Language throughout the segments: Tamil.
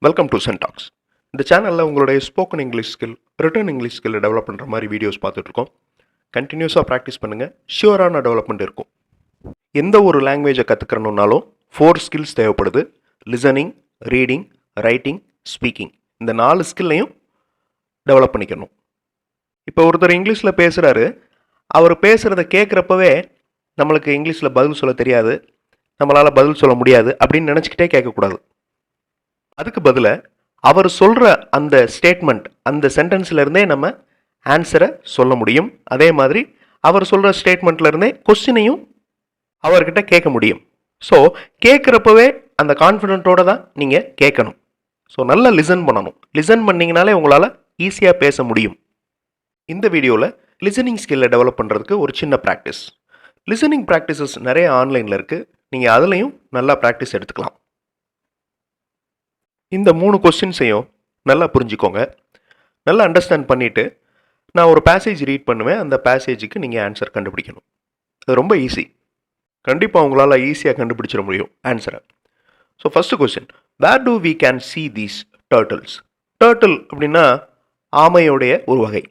Welcome to சென்டாக்ஸ். இந்த சேனலில் உங்களுடைய spoken English skill, return English skill develop பண்ணுற மாதிரி வீடியோஸ் பார்த்துட்ருக்கோம். கண்டினியூஸாக ப்ராக்டிஸ் பண்ணுங்கள், ஷியூரான டெவலப்மெண்ட் இருக்கும். எந்த ஒரு லாங்குவேஜை கற்றுக்கணுன்னாலும் 4 ஸ்கில்ஸ் தேவைப்படுது. Listening, reading, writing, speaking. இந்த 4 ஸ்கில்லையும் டெவலப் பண்ணிக்கணும். இப்போ ஒருத்தர் இங்கிலீஷில் பேசுகிறாரு, அவர் பேசுகிறத கேட்குறப்பவே நம்மளுக்கு இங்கிலீஷில் பதில் சொல்ல தெரியாது, நம்மளால் பதில் சொல்ல முடியாது அப்படின்னு நினச்சிக்கிட்டே கேட்கக்கூடாது. அதுக்கு பதிலாக அவர் சொல்கிற அந்த ஸ்டேட்மெண்ட், அந்த சென்டென்ஸ்லேருந்தே நம்ம ஆன்சரை சொல்ல முடியும். அதே மாதிரி அவர் சொல்கிற ஸ்டேட்மெண்ட்லேருந்தே கொஸ்டினையும் அவர்கிட்ட கேட்க முடியும். ஸோ கேட்குறப்பவே அந்த கான்ஃபிடென்ட்டோடு தான் நீங்கள் கேட்கணும். ஸோ நல்லா லிசன் பண்ணணும். லிசன் பண்ணிங்கனாலே உங்களால் ஈஸியாக பேச முடியும். இந்த வீடியோவில் லிசனிங் ஸ்கில்லை டெவலப் பண்ணுறதுக்கு ஒரு சின்ன ப்ராக்டிஸ். லிசனிங் ப்ராக்டிசஸ் நிறைய ஆன்லைனில் இருக்குது. நீங்கள் அதுலேயும் நல்லா ப்ராக்டிஸ் எடுத்துக்கலாம். இந்த 3 கொஸ்டின்ஸையும் நல்லா புரிஞ்சுக்கோங்க. நல்லா அண்டர்ஸ்டாண்ட் பண்ணிவிட்டு நான் ஒரு பேசேஜ் ரீட் பண்ணுவேன். அந்த பேசேஜுக்கு நீங்கள் ஆன்சர் கண்டுபிடிக்கணும். அது ரொம்ப ஈஸி. கண்டிப்பாக உங்களால் ஈஸியாக கண்டுபிடிச்சிட முடியும் ஆன்சரை. So first question, where do we can see these turtles? Turtle அப்படின்னா ஆமையோடைய ஒரு வகை.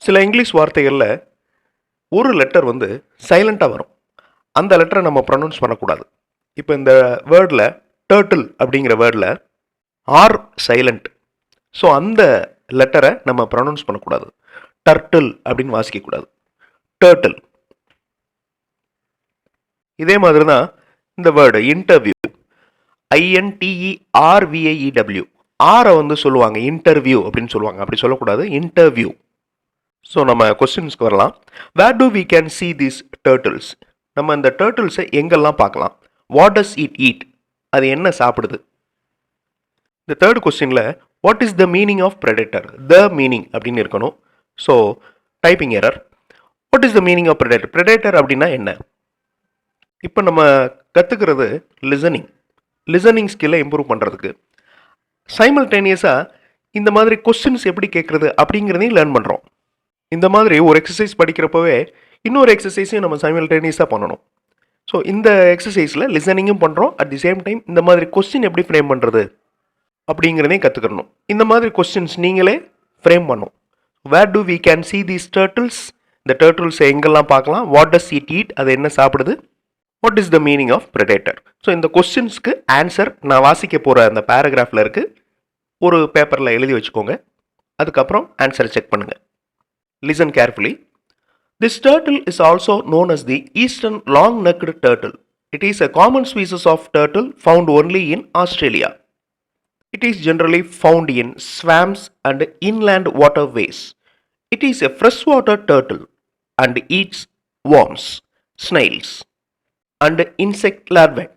சில இங்கிலீஷ் வார்த்தைகளில் ஒரு லெட்டர் வந்து சைலண்ட்டாக வரும். அந்த லெட்டரை நம்ம ப்ரொனவுன்ஸ் பண்ணக்கூடாது. இப்போ இந்த வேர்டில் டர்ட்டில் அப்படிங்கிற வேர்டில் ஆர் சைலண்ட். ஸோ அந்த லெட்டரை நம்ம ப்ரொனவுன்ஸ் பண்ணக்கூடாது. டர்ட்டில் அப்படின்னு வாசிக்கக்கூடாது. டர்ட்டில். இதே மாதிரி தான் இந்த வேர்டு இன்டர்வியூ, INTERVIEW. ஆரை வந்து சொல்லுவாங்க இன்டர்வியூ அப்படின்னு சொல்லுவாங்க. அப்படி சொல்லக்கூடாது, இன்டர்வியூ. ஸோ நம்ம கொஸ்டின்ஸ்க்கு வரலாம். Where do we can see these turtles? நம்ம இந்த டர்ட்டில்ஸை எங்கெல்லாம் பார்க்கலாம்? What does it eat? அது என்ன சாப்பிடுது? இந்த தேர்ட் கொஸ்டினில் what is the meaning of predator? The meaning அப்படின்னு இருக்கணும். So typing error. What is the meaning of predator? Predator அப்படின்னா என்ன? இப்போ நம்ம கற்றுக்கிறது லிசனிங். லிசனிங் ஸ்கில்லை இம்ப்ரூவ் பண்ணுறதுக்கு சைமல்டேனியஸாக இந்த மாதிரி கொஸ்டின்ஸ் எப்படி கேட்குறது அப்படிங்கிறதையும் லேர்ன் பண்ணுறோம். இந்த மாதிரி ஒரு எக்ஸசைஸ் படிக்கிறப்பவே இன்னொரு எக்ஸசைஸையும் நம்ம சைமல்டேனியஸாக பண்ணணும். ஸோ இந்த எக்ஸசைஸில் லிசனிங்கும் பண்ணுறோம், அட் தி சேம் டைம் இந்த மாதிரி கொஸ்டின் எப்படி ஃப்ரேம் பண்ணுறது அப்படிங்கிறதையும் கற்றுக்கணும். இந்த மாதிரி கொஸ்டின்ஸ் நீங்களே ஃப்ரேம் பண்ணும். Where do we can see these turtles? இந்த டர்ட்டில்ஸை எங்கெல்லாம் பார்க்கலாம்? What does it eat? அது என்ன சாப்பிடுது? What is the meaning of predator? So இந்த கொஸ்டின்ஸ்க்கு ஆன்சர் நான் வாசிக்க போகிற அந்த பேராகிராஃபில் இருக்குது. ஒரு பேப்பரில் எழுதி வச்சுக்கோங்க. அதுக்கப்புறம் ஆன்சரை செக் பண்ணுங்கள். Listen carefully. This turtle is also known as the eastern long-necked turtle. It is a common species of turtle found only in Australia. It is generally found in swamps and inland waterways. It is a freshwater turtle and eats worms, snails, and insect larvae.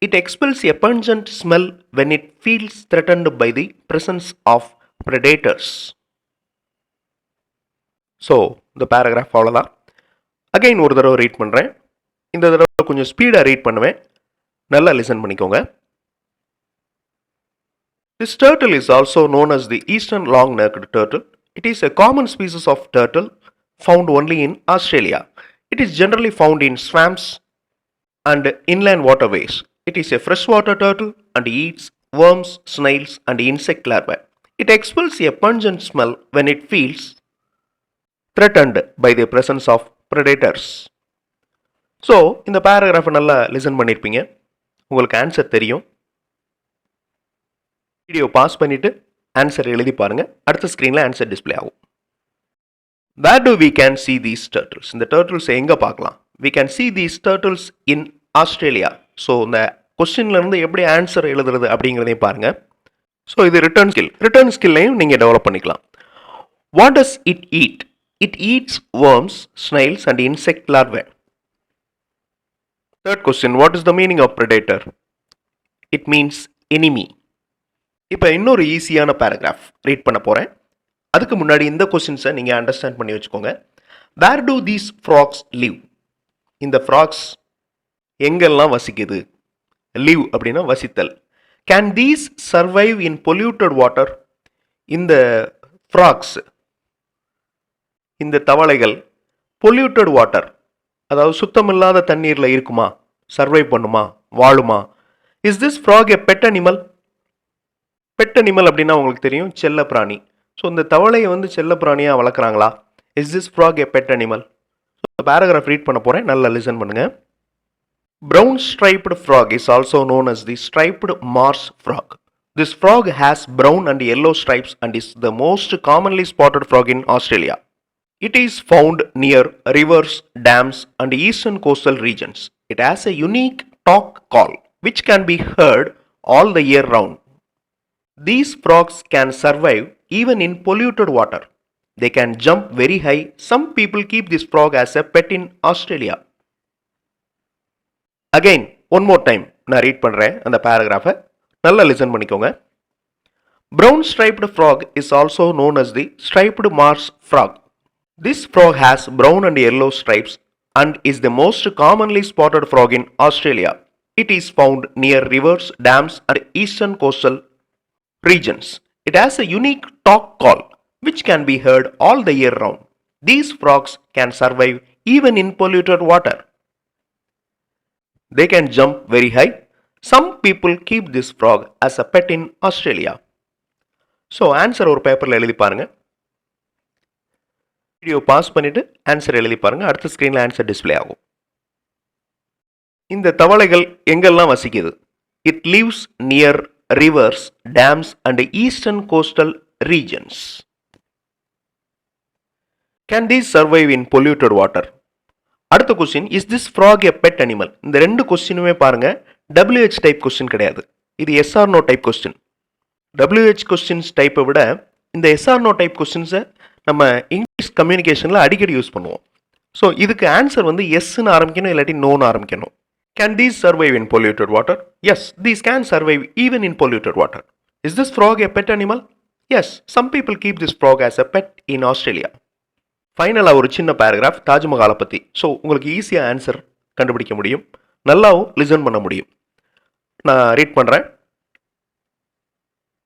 It expels a pungent smell when it feels threatened by the presence of predators. So இந்த பேராகிராஃப் அவ்வளோதான். அகைன் ஒரு தடவை ரீட் பண்ணுறேன். இந்த தடவை கொஞ்சம் ஸ்பீடாக ரீட் பண்ணுவேன். நல்லா லிசன் பண்ணிக்கோங்க. This turtle is also known as the eastern long-necked turtle. It is a common species of turtle found only in Australia. It is generally found in swamps and inland waterways. It is a freshwater turtle and eats worms, snails, and insect larvae. It expels a pungent smell when it feels threatened by the presence of predators. So இந்த பேராகிராஃபை நல்லா லிசன் பண்ணியிருப்பீங்க. உங்களுக்கு ஆன்சர் தெரியும். வீடியோ பாஸ் பண்ணிவிட்டு ஆன்சர் எழுதி பாருங்கள். அடுத்த ஸ்க்ரீனில் ஆன்சர் டிஸ்பிளே ஆகும். Where do we can see these turtles? இந்த டர்ட்டில்ஸை எங்கே பார்க்கலாம்? We can see these turtles in Australia. So இந்த கொஸ்டின்லேருந்து எப்படி ஆன்சர் எழுதுறது அப்படிங்கிறதையும் பாருங்கள். ஸோ இது ரிட்டர்ன் ஸ்கில். ரிட்டர்ன் ஸ்கில்லையும் நீங்கள் டெவலப் பண்ணிக்கலாம். What does it eat? It eats worms, snails, and insect larvae. Third question, what is the meaning of predator? It means enemy. இப்போ இன்னொரு ஈஸியான பேராகிராஃப் ரீட் பண்ண போகிறேன். அதுக்கு முன்னாடி இந்த கொஸ்டின்ஸை நீங்கள் அண்டர்ஸ்டாண்ட் பண்ணி வச்சுக்கோங்க. Where do these frogs live? இந்த ஃப்ராக்ஸ் எங்கெல்லாம் வசிக்குது? லிவ் அப்படின்னா வசித்தல். Can these survive in polluted water? இந்த ஃப்ராக்ஸ், இந்த தவளைகள் பொல்யூட்டட் வாட்டர், அதாவது சுத்தமில்லாத தண்ணீரில் இருக்குமா? சர்வை பண்ணுமா? வாழுமா? Is this frog a pet animal? Pet animal அப்படின்னா உங்களுக்கு தெரியும் செல்ல பிராணி. ஸோ இந்த தவளையை வந்து செல்ல பிராணியாக வளர்க்குறாங்களா? Is this frog a pet animal? So paragraph read பண்ண போகிறேன், நல்லா லிசன் பண்ணுங்க. Brown striped frog is also known as the striped marsh frog. This frog has brown and yellow stripes and is the most commonly spotted frog in Australia. It is found near rivers, dams, and eastern coastal regions. It has a unique talk call, which can be heard all the year round. These frogs can survive even in polluted water. They can jump very high. Some people keep this frog as a pet in Australia. Again, one more time, நான் ரீட் பண்ணுறேன் அந்த பேராகிராஃபை, நல்லா லிசன் பண்ணிக்கோங்க. Brown striped frog is also known as the striped marsh frog. This frog has brown and yellow stripes and is the most commonly spotted frog in Australia. It is found near rivers, dams, and eastern coastal regions. It has a unique talk call, which can be heard all the year round. These frogs can survive even in polluted water. They can jump very high. Some people keep this frog as a pet in Australia. So answer ஒரு பேப்பரில் எழுதி பாருங்கள். வீடியோ பாஸ் பண்ணிவிட்டு ஆன்சர் எழுதி பாருங்கள். அடுத்த ஸ்க்ரீனில் ஆன்சர் டிஸ்பிளே ஆகும். இந்த தவளைகள் எங்கெல்லாம் வசிக்குது? It lives near rivers, dams and eastern coastal regions. Can these survive in polluted water? அடுத்த question, is this frog a pet animal? இந்த ரெண்டு கொஸ்டினுமே பாருங்க WH டைப் கொஸ்டின் கிடையாது, இது yes or no type question. WH questions டைப்பை விட இந்த எஸ்ஆர் நோ டைப் கொஸ்டின்ஸை நம்ம இங்கிலீஷ் கம்யூனிகேஷனில் அடிக்கடி யூஸ் பண்ணுவோம். ஸோ இதுக்கு ஆன்சர் வந்து எஸ்ன்னு ஆரம்பிக்கணும், இல்லாட்டி நோன்னு ஆரம்பிக்கணும். Can these survive in polluted water? Yes, these can survive even in polluted water. Is this frog a pet animal? Yes, some people keep this frog as a pet in Australia. ஃபைனலாக ஒரு சின்ன பேராகிராஃப் தாஜ்மஹாலை பற்றி. ஸோ உங்களுக்கு ஈஸியாக ஆன்சர் கண்டுபிடிக்க முடியும், நல்லாவும் லிசன் பண்ண முடியும். நான் ரீட் பண்ணுறேன்.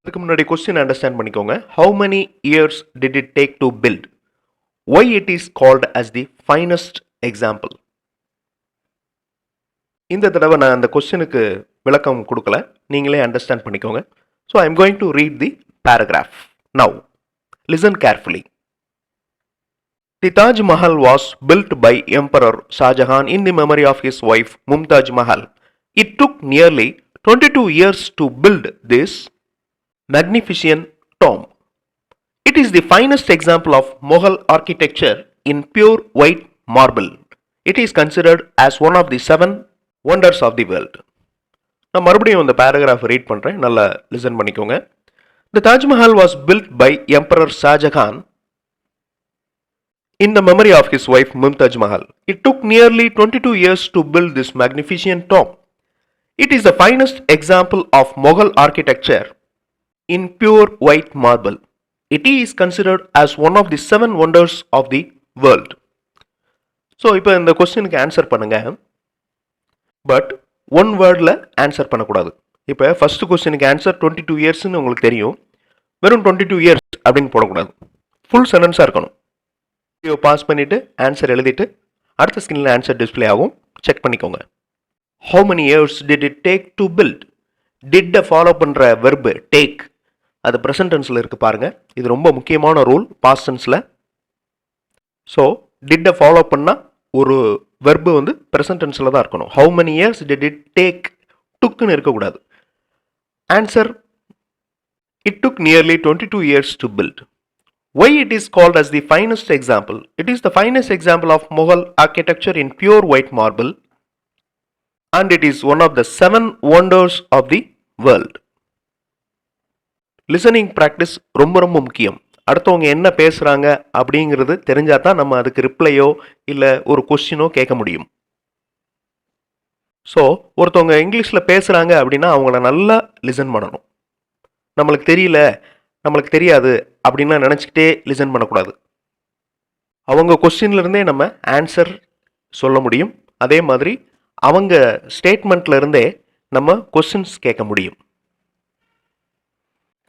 அதுக்கு முன்னாடி கொஸ்டின் அண்டர்ஸ்டாண்ட் பண்ணிக்கோங்க. How many years did it take to build? Why it is called as the finest example? இந்த தடவை நான் அந்த கொஸ்டினுக்கு விளக்கம் கொடுக்கல, நீங்களே அண்டர்ஸ்டாண்ட் பண்ணிக்கோங்க. So I am going to read the paragraph now. Listen carefully. The Taj Mahal was built by Emperor Shah Jahan in the memory of his wife Mumtaz Mahal. It took nearly 22 years to build this magnificent tomb. It is the finest example of Mughal architecture in pure white marble. It is considered as one of the 7 wonders of the world. நான் மறுபடியும் இந்த பேராகிராஃப் ரீட் பண்ணுறேன், நல்லா லிசன் பண்ணிக்கோங்க. The Taj Mahal was built by Emperor Shah Jahan in the memory of his wife Mumtaz Mahal. It took nearly 22 years to build this magnificent tomb. It is the finest example of Mughal architecture in pure white marble. It is considered as one of the 7 wonders of the world. So இப்போ இந்த கொஸ்டினுக்கு ஆன்சர் பண்ணுங்க, பட் ஒன் வேர்டில் ஆன்சர் பண்ணக்கூடாது. இப்போ ஃபர்ஸ்ட் கொஸ்டினுக்கு ஆன்சர் 22 இயர்ஸ்ன்னு உங்களுக்கு தெரியும், வெறும் 22 இயர்ஸ் அப்படின்னு போடக்கூடாது, ஃபுல் சென்டென்ஸாக இருக்கணும். வீடியோ பாஸ் பண்ணிவிட்டு ஆன்சர் எழுதிட்டு அடுத்த ஸ்க்ரீனில் ஆன்சர் டிஸ்பிளே ஆகும், செக் பண்ணிக்கோங்க. How many years did it take to build? டிட்டை ஃபாலோ பண்ணுற வெர்பு டேக், அது ப்ரெசன்ட் டென்ஸில் இருக்குது பாருங்கள். இது ரொம்ப முக்கியமான ரூல் பாஸ்ட் டென்ஸில். ஸோ டிட்டை ஃபாலோ பண்ணால் ஒரு வெர்பு வந்து ப்ரெசன்ட் டென்ஸில் தான் இருக்கணும். How many years did it take, டுக்குன்னு இருக்கக்கூடாது. Answer, it took nearly 22 years to build. Why it is called as the finest example? It is the finest example of Mughal architecture in pure white marble and it is one of the 7 wonders of the world. Listening practice ரொம்ப ரொம்ப முக்கியம். அடுத்தவங்க என்ன பேசுகிறாங்க அப்படிங்கிறது தெரிஞ்சால் தான் நம்ம அதுக்கு ரிப்ளையோ இல்லை ஒரு கொஸ்டினோ கேட்க முடியும். ஸோ ஒருத்தவங்க இங்கிலீஷில் பேசுகிறாங்க அப்படின்னா அவங்கள நல்லா லிசன் பண்ணணும். நம்மளுக்கு தெரியல, நம்மளுக்கு தெரியாது அப்படின்னா நினச்சிக்கிட்டே லிசன் பண்ணக்கூடாது. அவங்க கொஸ்டின்லேருந்தே நம்ம ஆன்சர் சொல்ல முடியும், அதே மாதிரி அவங்க ஸ்டேட்மெண்ட்லேருந்தே நம்ம கொஸ்டின்ஸ் கேட்க முடியும்.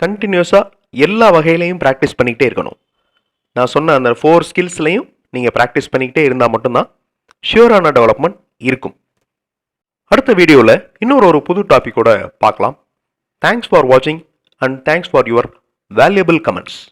கண்டினியூஸாக எல்லா வகையிலையும் ப்ராக்டிஸ் பண்ணிக்கிட்டே இருக்கணும். நான் சொன்ன அந்த 4 ஸ்கில்ஸ்லையும் நீங்கள் ப்ராக்டிஸ் பண்ணிக்கிட்டே இருந்தால் மட்டும்தான் ஷியூரான டெவலப்மெண்ட் இருக்கும். அடுத்த வீடியோவில் இன்னொரு புது டாப்பிக்கோட பார்க்கலாம். தேங்க்ஸ் ஃபார் வாட்சிங். and thanks for your valuable comments.